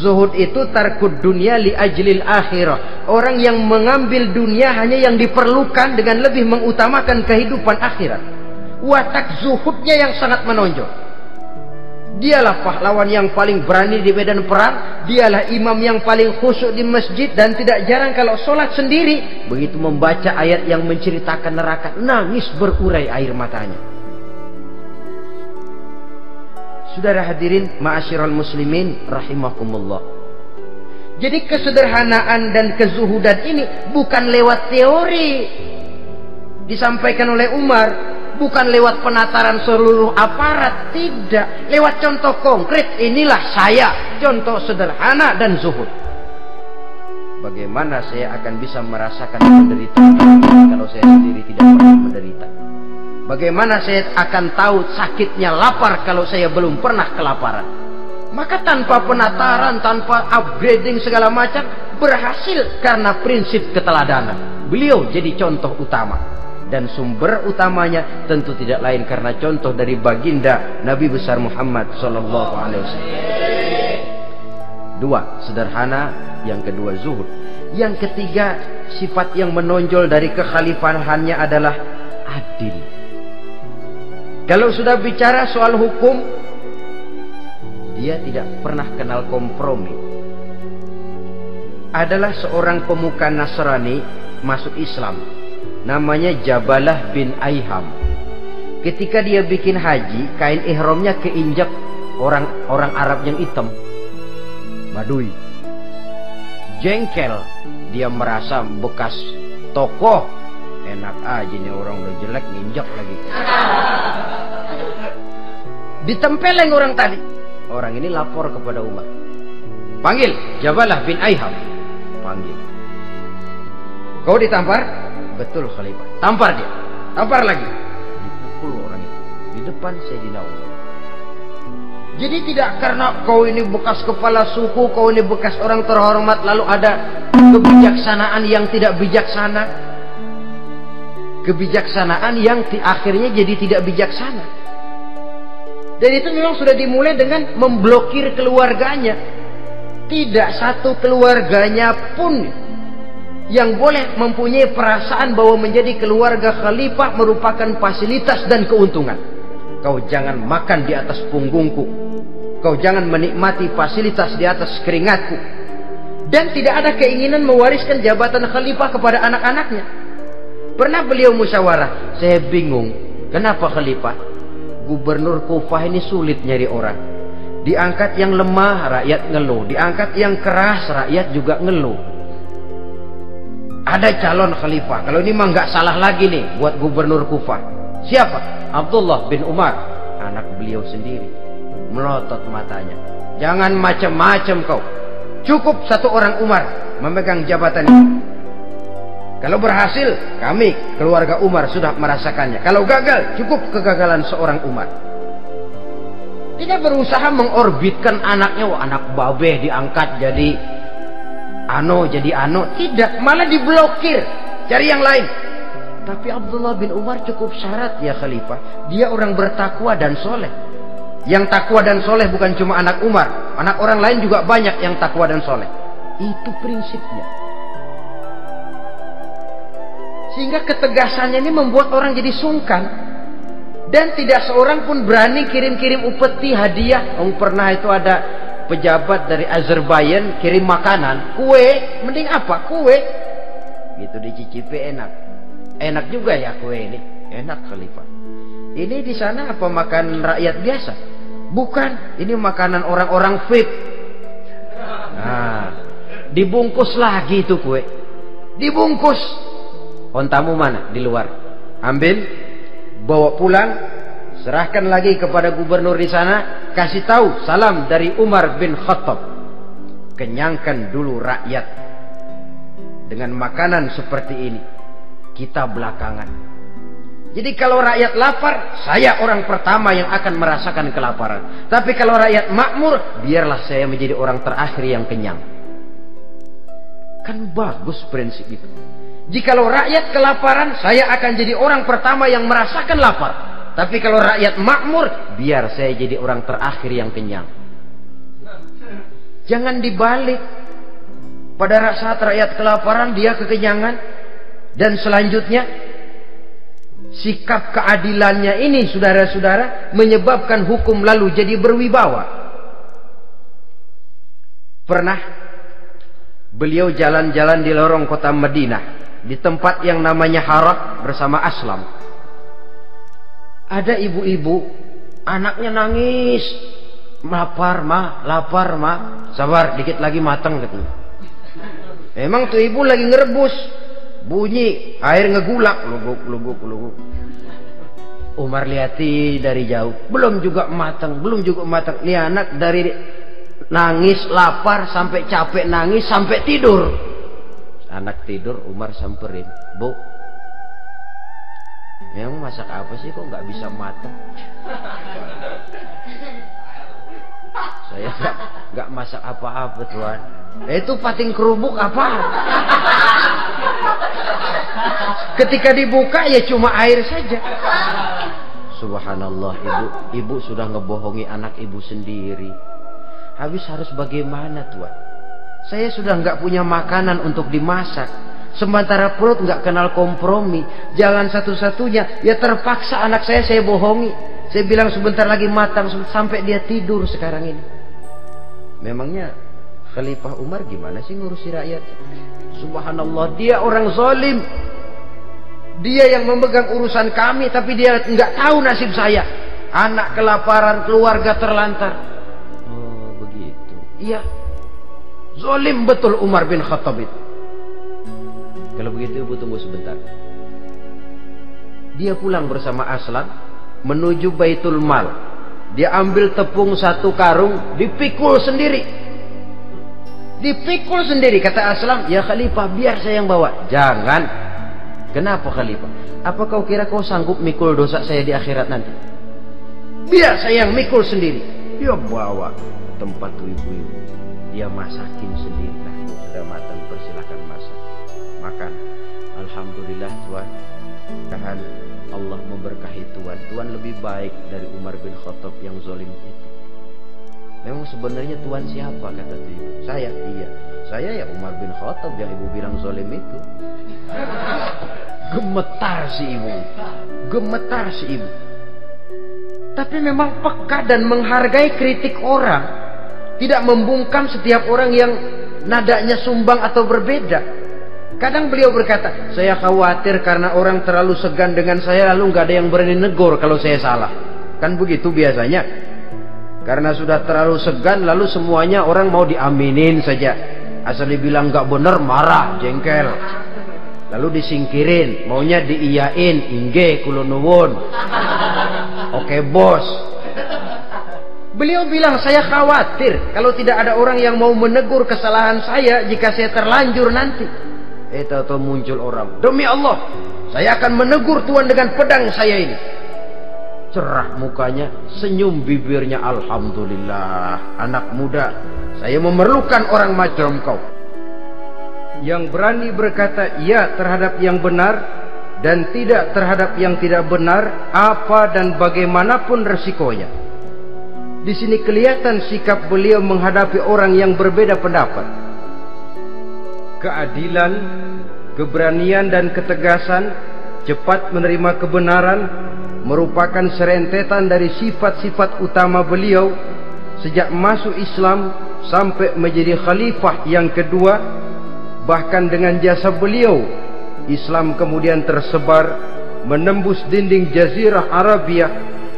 Zuhud itu tarkud dunia li ajlil akhirah. Orang yang mengambil dunia hanya yang diperlukan dengan lebih mengutamakan kehidupan akhirat. Watak zuhudnya yang sangat menonjol. Dialah pahlawan yang paling berani di medan perang. Dialah imam yang paling khusyuk di masjid. Dan tidak jarang kalau sholat sendiri, begitu membaca ayat yang menceritakan neraka, nangis berurai air matanya. Saudara hadirin ma'asyiral muslimin rahimakumullah. Jadi kesederhanaan dan kezuhudan ini bukan lewat teori disampaikan oleh Umar, bukan lewat penataran seluruh aparat, tidak, lewat contoh konkret. Inilah saya, contoh sederhana dan zuhud. Bagaimana saya akan bisa merasakan penderitaan kalau saya sendiri tidak pernah menderita? Bagaimana saya akan tahu sakitnya lapar kalau saya belum pernah kelaparan? Maka tanpa penataran, tanpa upgrading segala macam, berhasil karena prinsip keteladanan. Beliau jadi contoh utama. Dan sumber utamanya tentu tidak lain karena contoh dari baginda Nabi besar Muhammad sallallahu alaihi wasallam. 2, sederhana. Yang kedua, zuhud. Yang ketiga, sifat yang menonjol dari kekhalifahannya adalah adil. Kalau sudah bicara soal hukum, dia tidak pernah kenal kompromi. Adalah seorang pemuka Nasrani masuk Islam, namanya Jabalah bin Aiham. Ketika dia bikin haji, kain ihramnya keinjak orang Arab yang hitam, Badui. Jengkel, dia merasa bekas tokoh, enak aja nih orang udah jelek nginjak lagi. Ditempeleng orang tadi. Orang ini lapor kepada Umar. Panggil Jabalah bin Aiham. Panggil. Kau ditampar? Betul Khalifah. Tampar dia. Tampar lagi. Dipukul orang itu di depan Sayyidina Umar. Jadi tidak karena kau ini bekas kepala suku, kau ini bekas orang terhormat, lalu ada kebijaksanaan yang tidak bijaksana. Kebijaksanaan yang akhirnya jadi tidak bijaksana. Dan itu memang sudah dimulai dengan memblokir keluarganya. Tidak satu keluarganya pun yang boleh mempunyai perasaan bahwa menjadi keluarga khalifah merupakan fasilitas dan keuntungan. Kau jangan makan di atas punggungku. Kau jangan menikmati fasilitas di atas keringatku. Dan tidak ada keinginan mewariskan jabatan khalifah kepada anak-anaknya. Pernah beliau musyawarah, saya bingung, kenapa khalifah? Gubernur Kufah ini sulit nyari orang. Diangkat yang lemah, rakyat ngeluh. Diangkat yang keras, rakyat juga ngeluh. Ada calon khalifah. Kalau ini mah nggak salah lagi nih buat gubernur Kufah. Siapa? Abdullah bin Umar, anak beliau sendiri. Melotot matanya. Jangan macam-macam kau. Cukup satu orang Umar memegang jabatan ini. Kalau berhasil, kami keluarga Umar sudah merasakannya. Kalau gagal, cukup kegagalan seorang Umar. Tidak berusaha mengorbitkan anaknya, wah anak babeh diangkat jadi ano. Tidak, malah diblokir, cari yang lain. Tapi Abdullah bin Umar cukup syarat ya khalifah. Dia orang bertakwa dan soleh. Yang takwa dan soleh bukan cuma anak Umar, anak orang lain juga banyak yang takwa dan soleh. Itu prinsipnya. Sehingga ketegasannya ini membuat orang jadi sungkan. Dan tidak seorang pun berani kirim-kirim upeti hadiah. Pernah itu ada pejabat dari Azerbaijan kirim makanan, kue, mending apa? Kue. Gitu dicicipi enak. Enak juga ya kue ini. Enak khalifah. Ini di sana apa makan rakyat biasa? Bukan, ini makanan orang-orang VIP. Nah, dibungkus lagi itu kue. Dibungkus. Ontamu mana? Di luar. Ambil, bawa pulang, serahkan lagi kepada gubernur di sana, kasih tahu salam dari Umar bin Khattab. Kenyangkan dulu rakyat dengan makanan seperti ini. Kita belakangan. Jadi kalau rakyat lapar, saya orang pertama yang akan merasakan kelaparan. Tapi kalau rakyat makmur, biarlah saya menjadi orang terakhir yang kenyang. Kan bagus prinsip itu. Jikalau rakyat kelaparan, saya akan jadi orang pertama yang merasakan lapar. Tapi kalau rakyat makmur, biar saya jadi orang terakhir yang kenyang. Jangan dibalik. Pada saat rakyat kelaparan, dia kekenyangan. Dan selanjutnya, sikap keadilannya ini, saudara-saudara, menyebabkan hukum lalu jadi berwibawa. Pernah beliau jalan-jalan di lorong kota Madinah, di tempat yang namanya Harah bersama Aslam. Ada ibu-ibu, anaknya nangis, lapar mah, sabar dikit lagi matang katanya. Emang tuh ibu lagi ngerebus, bunyi air ngegulak, luguk. Umar lihati dari jauh, belum juga matang. Nih anak dari nangis lapar sampai capek nangis sampai tidur. Anak tidur, Umar samperin, Bu, emang masak apa sih kok nggak bisa matang? Saya nggak masak apa-apa tuan. Itu pating kerubuk apa? Ketika dibuka ya cuma air saja. Subhanallah, ibu sudah ngebohongi anak ibu sendiri. Habis harus bagaimana tuan? Saya sudah nggak punya makanan untuk dimasak. Sementara perut nggak kenal kompromi. Jalan satu-satunya ya terpaksa anak saya bohongi. Saya bilang sebentar lagi matang sampai dia tidur sekarang ini. Memangnya Khalifah Umar gimana sih ngurusi rakyat? Subhanallah, dia orang zalim. Dia yang memegang urusan kami, tapi dia nggak tahu nasib saya. Anak kelaparan, keluarga terlantar. Oh begitu. Iya, zalim betul Umar bin Khattab itu. Kalau begitu ibu tunggu sebentar. Dia pulang bersama Aslam menuju Baitul Mal. Dia ambil tepung 1 karung, dipikul sendiri. Dipikul sendiri. Kata Aslam, ya Khalifah biar saya yang bawa. Jangan. Kenapa Khalifah? Apa kau kira kau sanggup mikul dosa saya di akhirat nanti? Biar saya yang mikul sendiri. Dia bawa tempat ibu-ibu. Dia masakin sendiri. Nah, sudah matang, persilahkan masak. Makan. Alhamdulillah Tuhan. Tuhan Allah memberkahi Tuhan. Tuhan lebih baik dari Umar bin Khattab yang zalim itu. Memang sebenarnya Tuhan siapa, kata tu ibu? Saya. Iya, saya ya Umar bin Khattab yang ibu bilang zalim itu. Gemetar si ibu. Gemetar si ibu. Tapi memang peka dan menghargai kritik orang. Tidak membungkam setiap orang yang nadanya sumbang atau berbeda. Kadang beliau berkata, saya khawatir karena orang terlalu segan dengan saya, lalu nggak ada yang berani negur kalau saya salah. Kan begitu biasanya. Karena sudah terlalu segan, lalu semuanya orang mau diaminin saja. Asal dibilang nggak benar, marah, jengkel. Lalu disingkirin, maunya diiyain, ingge kulo nuwun. Oke bos. Beliau bilang, saya khawatir kalau tidak ada orang yang mau menegur kesalahan saya jika saya terlanjur nanti. Tahu-tahu muncul orang, demi Allah, saya akan menegur Tuhan dengan pedang saya ini. Cerah mukanya, senyum bibirnya, alhamdulillah, anak muda, saya memerlukan orang macam kau. Yang berani berkata ya terhadap yang benar dan tidak terhadap yang tidak benar, apa dan bagaimanapun resikonya. Di sini kelihatan sikap beliau menghadapi orang yang berbeda pendapat. Keadilan, keberanian dan ketegasan, cepat menerima kebenaran merupakan serentetan dari sifat-sifat utama beliau sejak masuk Islam sampai menjadi khalifah yang kedua. Bahkan dengan jasa beliau, Islam kemudian tersebar menembus dinding Jazirah Arabia,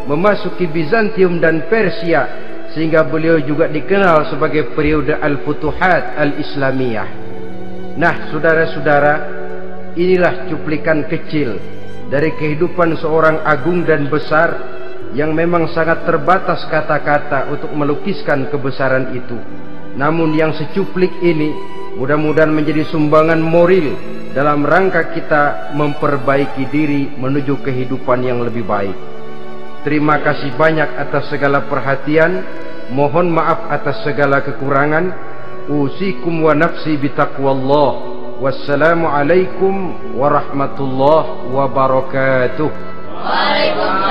memasuki Bizantium dan Persia, sehingga beliau juga dikenal sebagai periode Al-Futuhat Al-Islamiyah. Nah, saudara-saudara, inilah cuplikan kecil dari kehidupan seorang agung dan besar yang memang sangat terbatas kata-kata untuk melukiskan kebesaran itu. Namun yang secuplik ini mudah-mudahan menjadi sumbangan moral dalam rangka kita memperbaiki diri menuju kehidupan yang lebih baik. Terima kasih banyak atas segala perhatian. Mohon maaf atas segala kekurangan. Usikum wa nafsi bitaqwallah. Wassalamualaikum warahmatullahi wabarakatuh. Waalaikumsalam.